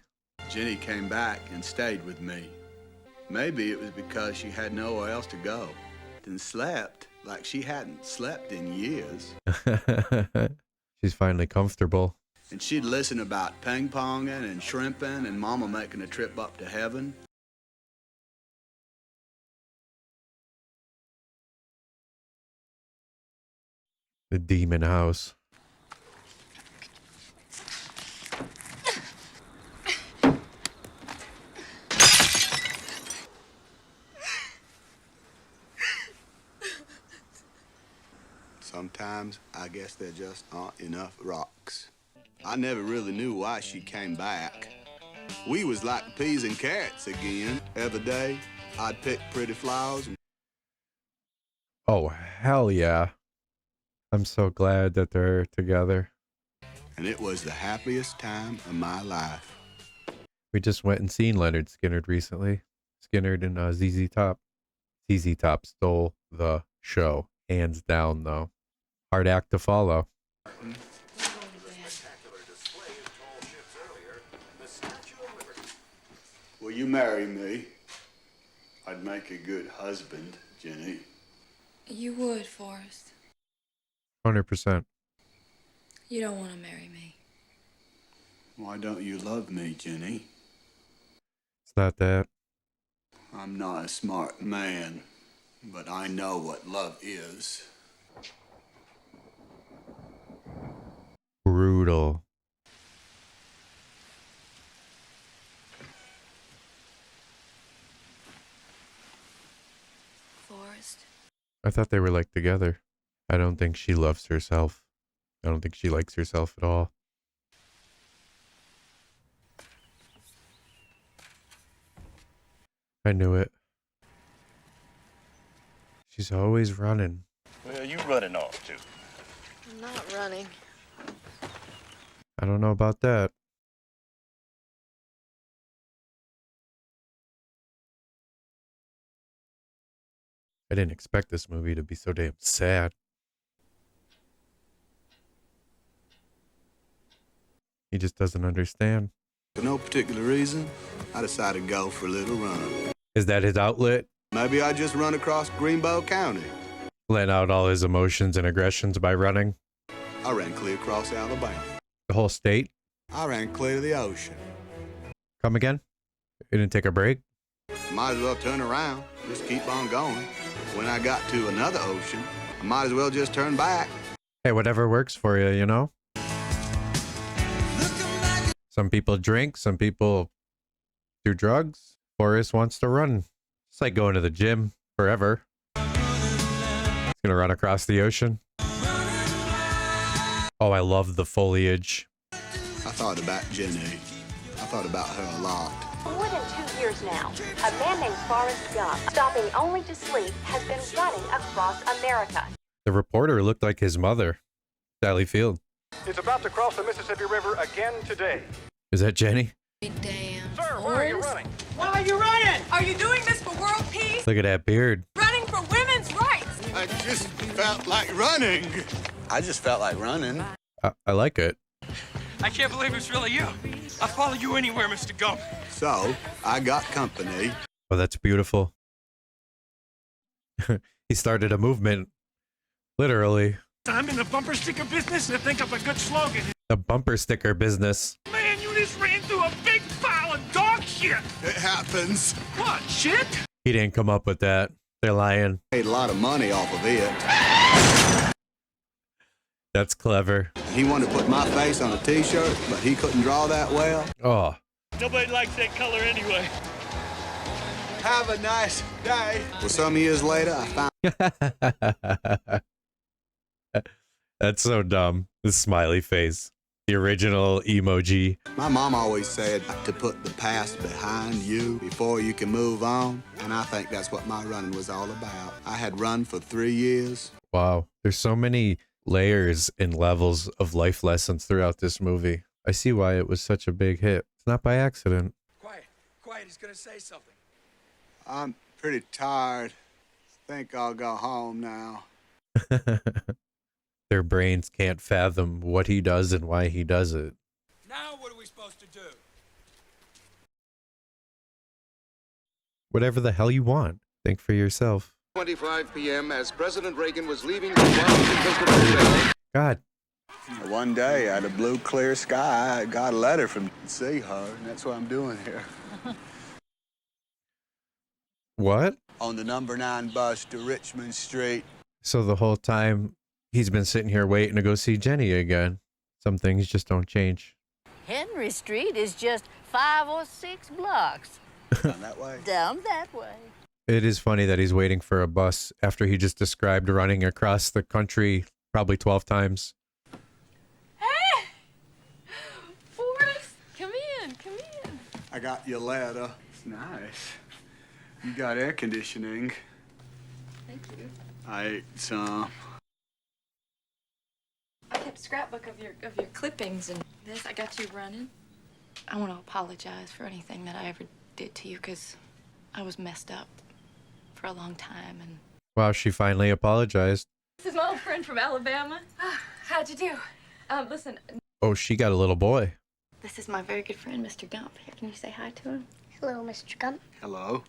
Jenny came back and stayed with me. Maybe it was because she had nowhere else to go. And slept like she hadn't slept in years. She's finally comfortable. And she'd listen about ping-ponging and shrimping and Mama making a trip up to heaven. The demon house. Sometimes I guess there just aren't enough rocks. I never really knew why she came back. We was like peas and carrots again. Every day I'd pick pretty flowers. Oh, hell yeah. I'm so glad that they're together. And it was the happiest time of my life. We just went and seen Leonard Skinner recently. Skinner and ZZ Top. ZZ Top stole the show. Hands down, though. Hard act to follow. Will you marry me? I'd make a good husband, Jenny. You would, Forrest. 100%. You don't want to marry me. Why don't you love me, Jenny? It's not that. I'm not a smart man, but I know what love is. Brutal. Forrest. I thought they were like together. I don't think she loves herself. I don't think she likes herself at all. I knew it. She's always running. Well, you running off, too. I'm not running. I don't know about that. I didn't expect this movie to be so damn sad. He just doesn't understand. For no particular reason, I decided to go for a little run. Is that his outlet? Maybe I just run across Greenbow County. Letting out all his emotions and aggressions by running. I ran clear across Alabama. The whole state? I ran clear to the ocean. Come again? You didn't take a break? Might as well turn around, just keep on going. When I got to another ocean, I might as well just turn back. Hey, whatever works for you, you know? Some people drink, some people do drugs. Forrest wants to run. It's like going to the gym forever. He's gonna run across the ocean. Oh, I love the foliage. I thought about Jenny. I thought about her a lot. For more than 2 years now, a man named Forrest Gump, stopping only to sleep, has been running across America. The reporter looked like his mother, Sally Field. It's about to cross the Mississippi River again today. Is that Jenny? Damn. Sir, where are you running? Why are you running? Are you doing this for world peace? Look at that beard. Running for women's rights? I just felt like running. I just felt like running. I like it. I can't believe it's really you. I'll follow you anywhere, Mr. Gump. So, I got company. Oh, that's beautiful. He started a movement, literally. I'm in the bumper sticker business and think of a good slogan. The bumper sticker business. Man, you just ran through a big pile of dog shit. It happens. What, shit? He didn't come up with that. They're lying. Made a lot of money off of it. That's clever. He wanted to put my face on a t-shirt, but he couldn't draw that well. Oh. Nobody likes that color anyway. Have a nice day. Well, some years later, I found... That's so dumb. The smiley face. The original emoji. My mom always said to put the past behind you before you can move on. And I think that's what my running was all about. I had run for 3 years. Wow. There's so many layers and levels of life lessons throughout this movie. I see why it was such a big hit. It's not by accident. Quiet, he's gonna say something. I'm pretty tired. Think I'll go home now. Their brains can't fathom what he does and why he does it. Now what are we supposed to do? Whatever the hell you want. Think for yourself. 25 p.m. as President Reagan was leaving the Washington Hotel. God. One day, out of blue, clear sky, I got a letter from see her, and that's what I'm doing here. What? On the number 9 bus to Richmond Street. So the whole time, he's been sitting here waiting to go see Jenny again. Some things just don't change. Henry Street is just 5 or 6 blocks. Down that way? Down that way. It is funny that he's waiting for a bus after he just described running across the country probably 12 times. Hey! Forrest, come in. I got your letter. It's nice. You got air conditioning. Thank you. I ate some. I kept a scrapbook of your clippings and this. I got you running. I want to apologize for anything that I ever did to you because I was messed up for a long time. And Wow, she finally apologized. this is my old friend from Alabama. How'd you do? Listen, Oh, she got a little boy. this is my very good friend, Mr. Gump. Here, can you say hi to him? Hello, Mr. Gump. Hello.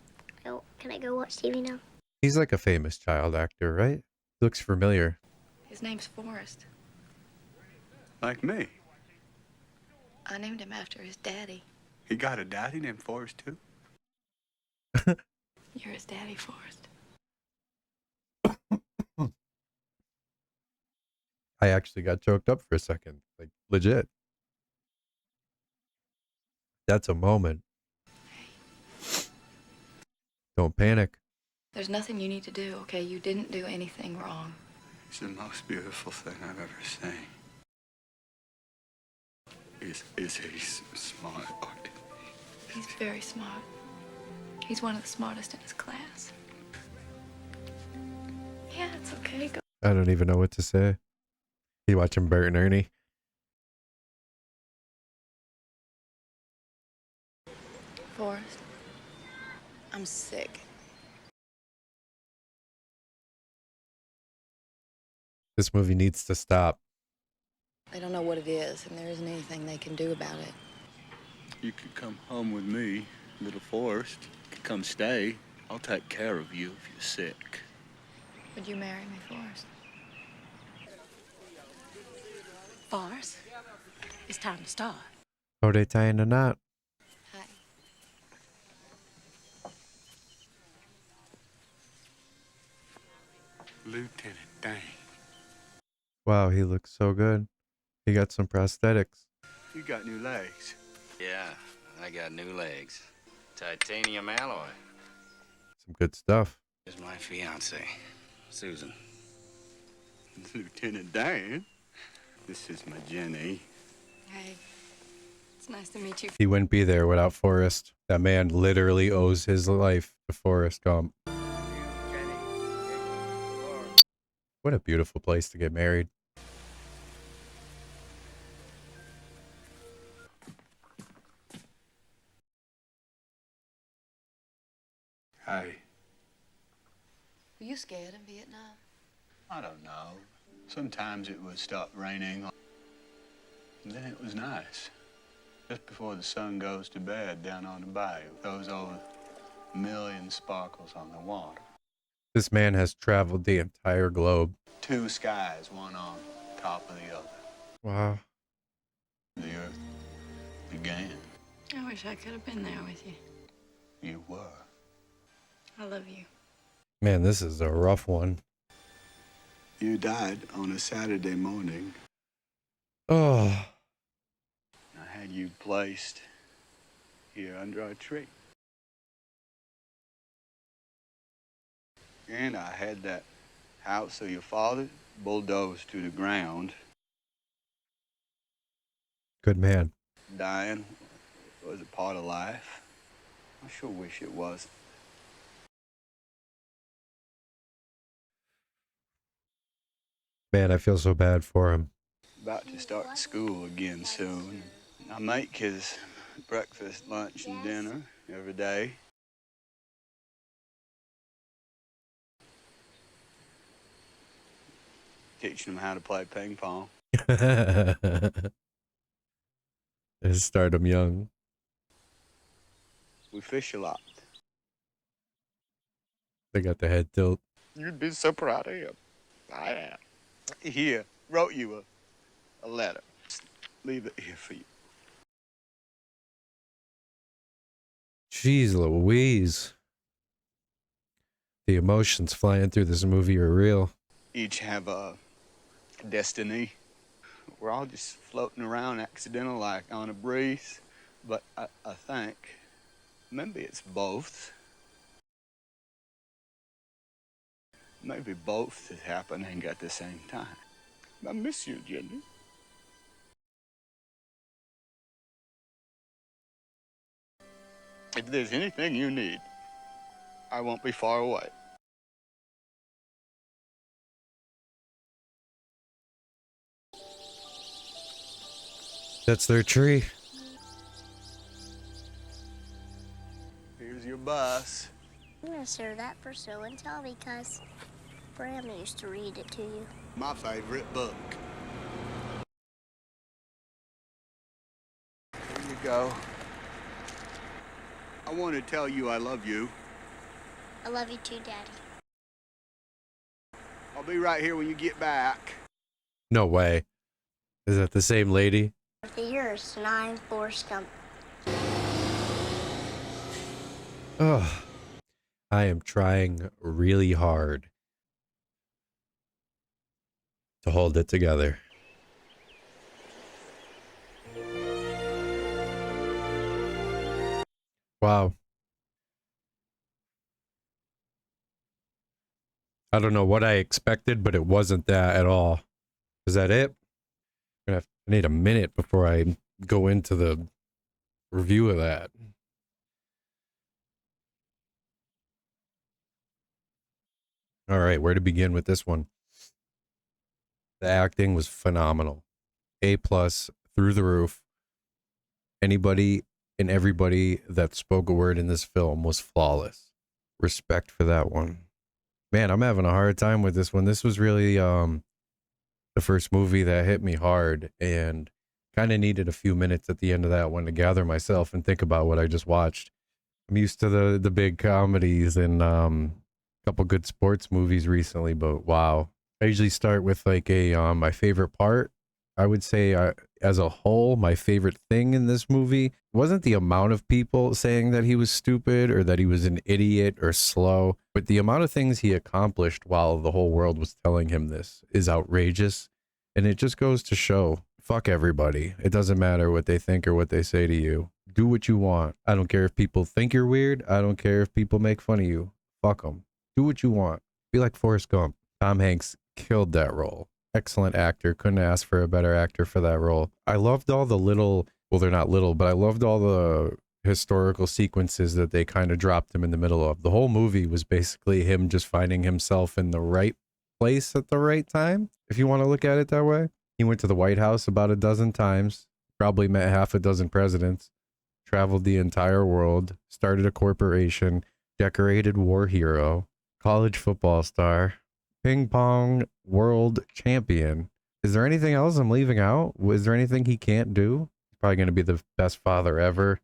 Oh, can I go watch TV now? He's like a famous child actor, right? Looks familiar. His name's Forrest. Like me. I named him after his daddy. He got a daddy named Forrest, too? You're his daddy, Forrest. I actually got choked up for a second. Like, legit. That's a moment. Don't panic. There's nothing you need to do, okay? You didn't do anything wrong. It's the most beautiful thing I've ever seen. Is he smart? He's very smart. He's one of the smartest in his class. Yeah, it's okay. Go. I don't even know what to say. You watching Bert and Ernie? Forrest, I'm sick. This movie needs to stop. They don't know what it is, and there isn't anything they can do about it. You could come home with me, little Forrest. You could come stay. I'll take care of you if you're sick. Would you marry me, Forrest? Forrest, it's time to start. Oh, they tying the knot. Hi. Lieutenant Dane. Wow, he looks so good. He got some prosthetics. You got new legs. Yeah, I got new legs. Titanium alloy. Some good stuff. This is my fiance, Susan. Lieutenant Dan? This is my Jenny. Hey, it's nice to meet you. He wouldn't be there without Forrest. That man literally owes his life to Forrest Gump. What a beautiful place to get married. Hey. Were you scared in Vietnam? I don't know. Sometimes it would stop raining. And then it was nice. Just before the sun goes to bed down on the bayou. Those old million sparkles on the water. This man has traveled the entire globe. Two skies, one on top of the other. Wow. The earth began. I wish I could have been there with you. You were. I love you. Man, this is a rough one. You died on a Saturday morning. Oh. I had you placed here under a tree. And I had that house of your father bulldozed to the ground. Good man. Dying was a part of life. I sure wish it was. Man, I feel so bad for him. About to start school again soon. I make his breakfast, lunch, and dinner every day. Teaching him how to play ping pong. Start him young. We fish a lot. They got the head tilt. You'd be so proud of him. I am. Here, wrote you a letter. Just leave it here for you. Jeez Louise. The emotions flying through this movie are real. Each have a destiny. We're all just floating around accidental like on a breeze. But I think maybe it's both. Maybe both is happening at the same time. I miss you, Jenny. If there's anything you need, I won't be far away. That's their tree. Here's your bus. I'm gonna serve that for show and tell because Bram used to read it to you. My favorite book. Here you go. I want to tell you I love you. I love you too, Daddy. I'll be right here when you get back. No way. Is that the same lady? The years, 9 Forrest Gump. Oh, I am trying really hard to hold it together. Wow. I don't know what I expected, but it wasn't that at all. Is that it? I need a minute before I go into the review of that. All right, where to begin with this one? The acting was phenomenal. A+ through the roof. Anybody and everybody that spoke a word in this film was flawless. Respect for that one. Man, I'm having a hard time with this one. This was really the first movie that hit me hard, and kind of needed a few minutes at the end of that one to gather myself and think about what I just watched. I'm used to the big comedies and a couple good sports movies recently, but wow. I usually start with like a my favorite part. I would say as a whole, my favorite thing in this movie wasn't the amount of people saying that he was stupid or that he was an idiot or slow, but the amount of things he accomplished while the whole world was telling him this is outrageous. And it just goes to show, fuck everybody. It doesn't matter what they think or what they say to you. Do what you want. I don't care if people think you're weird. I don't care if people make fun of you. Fuck them. Do what you want. Be like Forrest Gump. Tom Hanks killed that role. Excellent actor. Couldn't ask for a better actor for that role. I loved all the little, well, they're not little, but I loved all the historical sequences that they kind of dropped him in the middle of. The whole movie was basically him just finding himself in the right place at the right time, if you want to look at it that way. He went to the White House about a dozen times, probably met half a dozen presidents, traveled the entire world, started a corporation, decorated war hero, college football star, ping pong world champion. Is there anything else I'm leaving out? Was there anything he can't do? He's probably going to be the best father ever.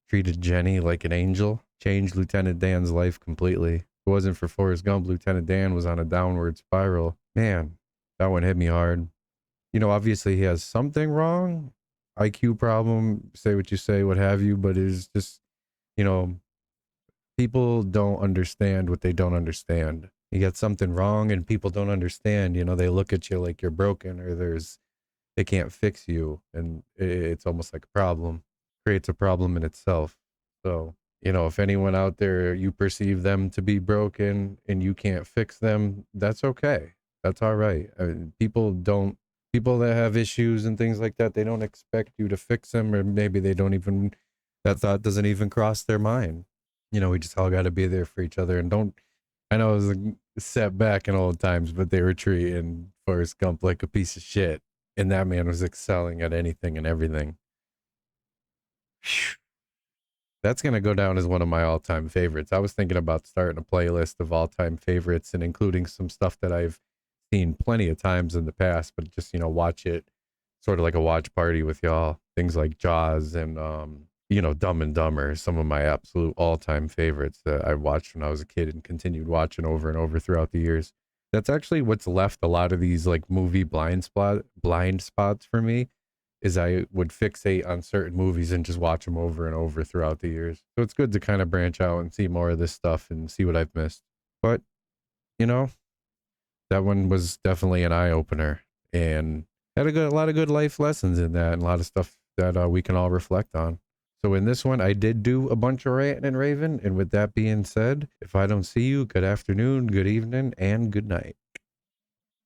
Treated Jenny like an angel. Changed Lieutenant Dan's life completely. If it wasn't for Forrest Gump, Lieutenant Dan was on a downward spiral. Man, that one hit me hard. You know, obviously he has something wrong. IQ problem, say what you say, what have you, but it's just, you know, people don't understand what they don't understand. You got something wrong and people don't understand, you know, they look at you like you're broken or they can't fix you. And it's almost like a problem. Creates a problem in itself. So, you know, if anyone out there, you perceive them to be broken and you can't fix them, that's okay. That's all right. I mean, people that have issues and things like that, they don't expect you to fix them, or maybe they don't even, that thought doesn't even cross their mind. You know, we just all got to be there for each other and don't, I know it was a setback in old times, but they were treating Forrest Gump like a piece of shit. And that man was excelling at anything and everything. That's going to go down as one of my all-time favorites. I was thinking about starting a playlist of all-time favorites and including some stuff that I've seen plenty of times in the past, but just, you know, watch it sort of like a watch party with y'all. Things like Jaws and, you know, Dumb and Dumber, some of my absolute all-time favorites that I watched when I was a kid and continued watching over and over throughout the years. That's actually what's left a lot of these like movie blind spots for me, is I would fixate on certain movies and just watch them over and over throughout the years. So it's good to kind of branch out and see more of this stuff and see what I've missed. But, you know, that one was definitely an eye-opener and had a lot of good life lessons in that and a lot of stuff that we can all reflect on. So in this one, I did do a bunch of ranting and raving. And with that being said, if I don't see you, good afternoon, good evening, and good night.